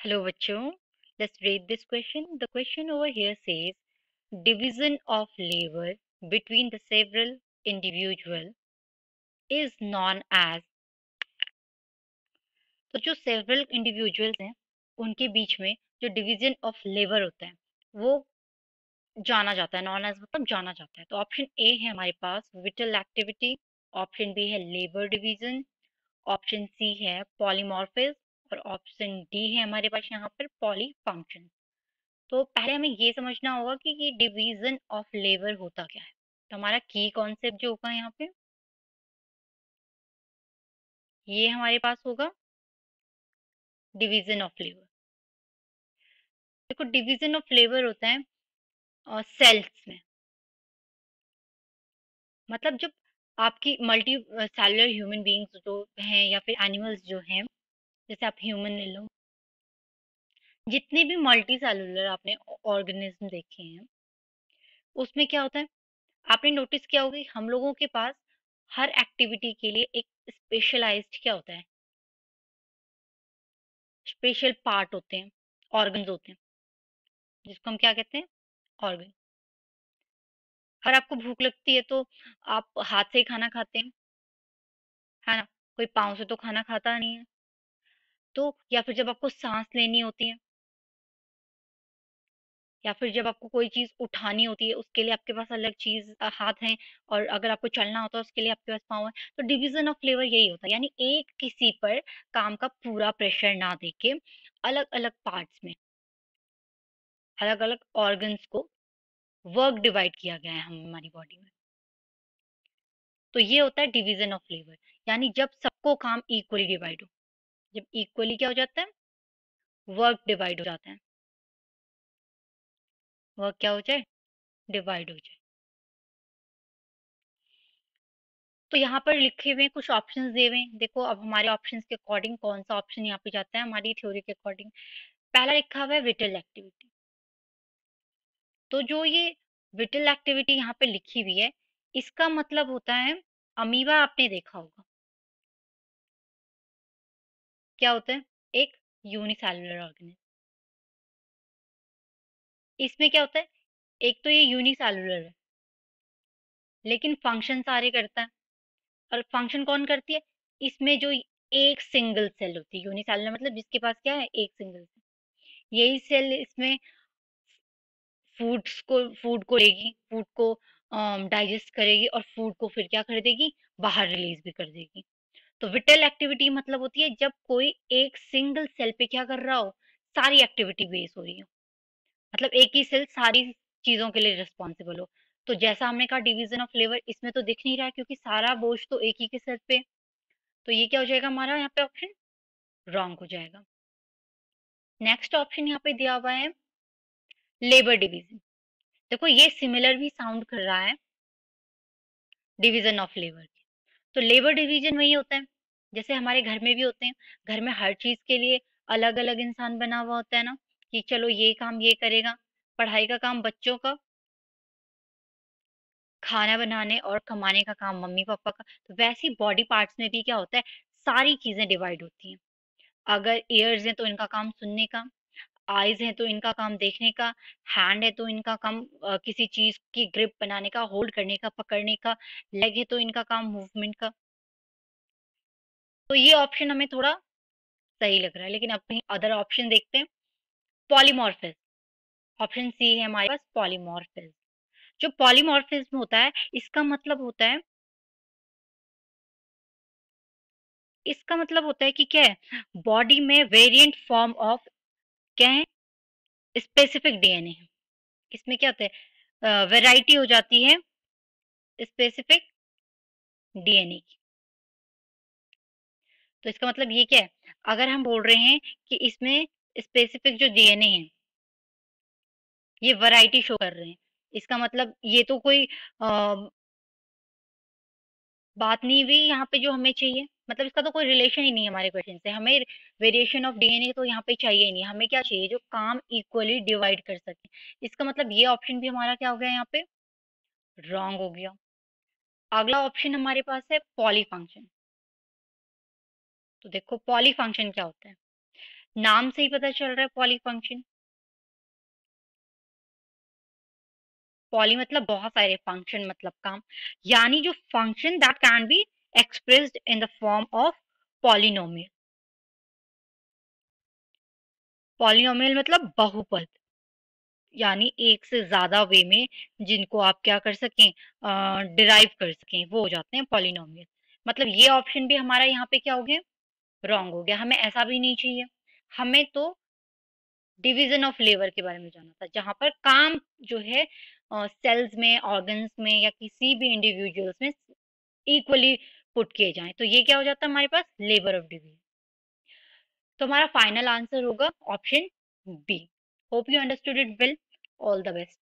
Hello बच्चों, let's read this question. The question over here says division of labor between the several individual is known as। तो जो several individuals हैं उनके बीच में जो division of labor होता है वो जाना जाता है, नॉन एज मतलब जाना जाता है। तो ऑप्शन ए है हमारे पास विटल एक्टिविटी, ऑप्शन बी है लेबर डिवीजन, ऑप्शन सी है पॉलीमॉर्फिज्म और ऑप्शन डी है हमारे पास यहाँ पर पॉली फंक्शन। तो पहले हमें ये समझना होगा कि ये डिवीजन ऑफ लेबर होता क्या है। तो हमारा की कॉन्सेप्ट जो होगा यहाँ पे ये हमारे पास होगा डिवीजन ऑफ लेबर। देखो डिवीजन ऑफ लेबर होता है सेल्स में, मतलब जब आपकी मल्टी सेलुलर ह्यूमन बींग्स जो हैं या फिर एनिमल्स जो हैं, जैसे आप ह्यूमन ले लो, जितने भी मल्टी सेलुलर आपने ऑर्गेनिज्म देखे हैं उसमें क्या होता है, आपने नोटिस किया होगा कि हम लोगों के पास हर एक्टिविटी के लिए एक स्पेशलाइज्ड क्या होता है, स्पेशल पार्ट होते हैं, ऑर्गन्स होते हैं, जिसको हम क्या कहते हैं, ऑर्गन। अगर आपको भूख लगती है तो आप हाथ से ही खाना खाते हैं, है ना, कोई पाँव से तो खाना खाता नहीं है। तो या फिर जब आपको सांस लेनी होती है या फिर जब आपको कोई चीज उठानी होती है उसके लिए आपके पास अलग चीज हाथ है, और अगर आपको चलना होता है उसके लिए आपके पास पाँव है। तो डिवीजन ऑफ लेबर यही होता है, यानी एक किसी पर काम का पूरा प्रेशर ना देके अलग अलग पार्ट्स में अलग अलग ऑर्गन्स को वर्क डिवाइड किया गया है हमारी बॉडी में। तो ये होता है डिवीजन ऑफ लेबर, यानी जब सबको काम इक्वली डिवाइड हो, जब इक्वली क्या हो जाता है, वर्क डिवाइड हो जाता है, वर्क क्या हो जाए, डिवाइड हो जाए। तो यहाँ पर लिखे हुए कुछ ऑप्शंस दिए हुए हैं, देखो अब हमारे ऑप्शंस के अकॉर्डिंग कौन सा ऑप्शन यहाँ पे जाता है हमारी थ्योरी के अकॉर्डिंग। पहला लिखा हुआ है विटल एक्टिविटी। तो जो ये विटल एक्टिविटी यहाँ पे लिखी हुई है इसका मतलब होता है अमीबा, आपने देखा होगा क्या होता है, एक यूनिसेलुलर ऑर्गेनिज्म। इसमें क्या होता है, एक तो ये यूनिसेलुलर है लेकिन फंक्शन सारे करता है। और फंक्शन कौन करती है, इसमें जो एक सिंगल सेल होती है, यूनिसेलुलर मतलब जिसके पास क्या है, एक सिंगल सेल। यही सेल इसमें फूड को लेगी, फूड को डाइजेस्ट करेगी और फूड को फिर क्या कर देगी, बाहर रिलीज भी कर देगी। तो विटल एक्टिविटी मतलब होती है जब कोई एक सिंगल सेल पे क्या कर रहा हो, सारी एक्टिविटी बेस हो रही हो, मतलब एक ही सेल सारी चीजों के लिए रिस्पॉन्सिबल हो। तो जैसा हमने कहा डिवीजन ऑफ लेबर, इसमें तो दिख नहीं रहा है क्योंकि सारा बोझ तो एक ही के सर पे। तो ये क्या हो जाएगा हमारा यहाँ पे ऑप्शन रॉन्ग हो जाएगा। नेक्स्ट ऑप्शन यहाँ पे दिया हुआ है लेबर डिवीजन। देखो ये सिमिलर भी साउंड कर रहा है डिवीजन ऑफ लेबर के। तो लेबर डिवीजन वही होता है जैसे हमारे घर में भी होते हैं, घर में हर चीज के लिए अलग अलग इंसान बना हुआ होता है ना, कि चलो ये काम ये करेगा, पढ़ाई का काम बच्चों का, खाना बनाने और कमाने का काम मम्मी पापा का। तो वैसे ही बॉडी पार्ट्स में भी क्या होता है, सारी चीजें डिवाइड होती हैं। अगर ईयर्स हैं तो इनका काम सुनने का, आईज है तो इनका काम देखने का, हैंड है तो इनका काम किसी चीज की ग्रिप बनाने का, होल्ड करने का, पकड़ने का, लेग है तो इनका काम मूवमेंट का। तो ये ऑप्शन हमें थोड़ा सही लग रहा है, लेकिन अपनी अदर ऑप्शन देखते हैं। पॉलीमॉर्फिज्म, ऑप्शन सी है हमारे पास पॉलीमॉर्फिज्म। जो पॉलीमॉर्फिज्म होता है इसका मतलब होता है कि क्या है, बॉडी में वेरिएंट फॉर्म ऑफ क्या है, स्पेसिफिक डीएनए है। इसमें क्या होता है, वैरायटी हो जाती है स्पेसिफिक डीएनए की। तो इसका मतलब ये क्या है, अगर हम बोल रहे हैं कि इसमें स्पेसिफिक जो डीएनए है ये वैरायटी शो कर रहे हैं, इसका मतलब ये तो कोई बात नहीं हुई यहाँ पे जो हमें चाहिए, मतलब इसका तो कोई रिलेशन ही नहीं है हमारे क्वेश्चन से। हमें वेरिएशन ऑफ डीएनए तो यहाँ पे चाहिए ही नहीं, हमें क्या चाहिए, जो काम इक्वली डिवाइड कर सके। इसका मतलब ये ऑप्शन भी हमारा क्या हो गया यहाँ पे, रॉन्ग हो गया। अगला ऑप्शन हमारे पास है पॉली फंक्शन। तो देखो पॉली फंक्शन क्या होता है, नाम से ही पता चल रहा है पॉलीफंक्शन। पॉली मतलब बहुत सारे, फंक्शन मतलब काम, यानी जो function that can be expressed in the form of polynomial. Polynomial मतलब बहुपद, यानी एक से ज्यादा वे में जिनको आप क्या कर सकें, डिराइव कर सकें, वो हो जाते हैं पॉलिनोमियल। मतलब ये ऑप्शन भी हमारा यहाँ पे क्या हो गया, रॉन्ग हो गया। हमें ऐसा भी नहीं चाहिए, हमें तो डिवीजन ऑफ लेबर के बारे में जाना था, जहां पर काम जो है सेल्स में, ऑर्गन्स में या किसी भी इंडिविजुअल्स में इक्वली पुट किए जाएं। तो ये क्या हो जाता है हमारे पास, लेबर ऑफ डिवीजन। तो हमारा फाइनल आंसर होगा option B. Hope you understood it well. All the best.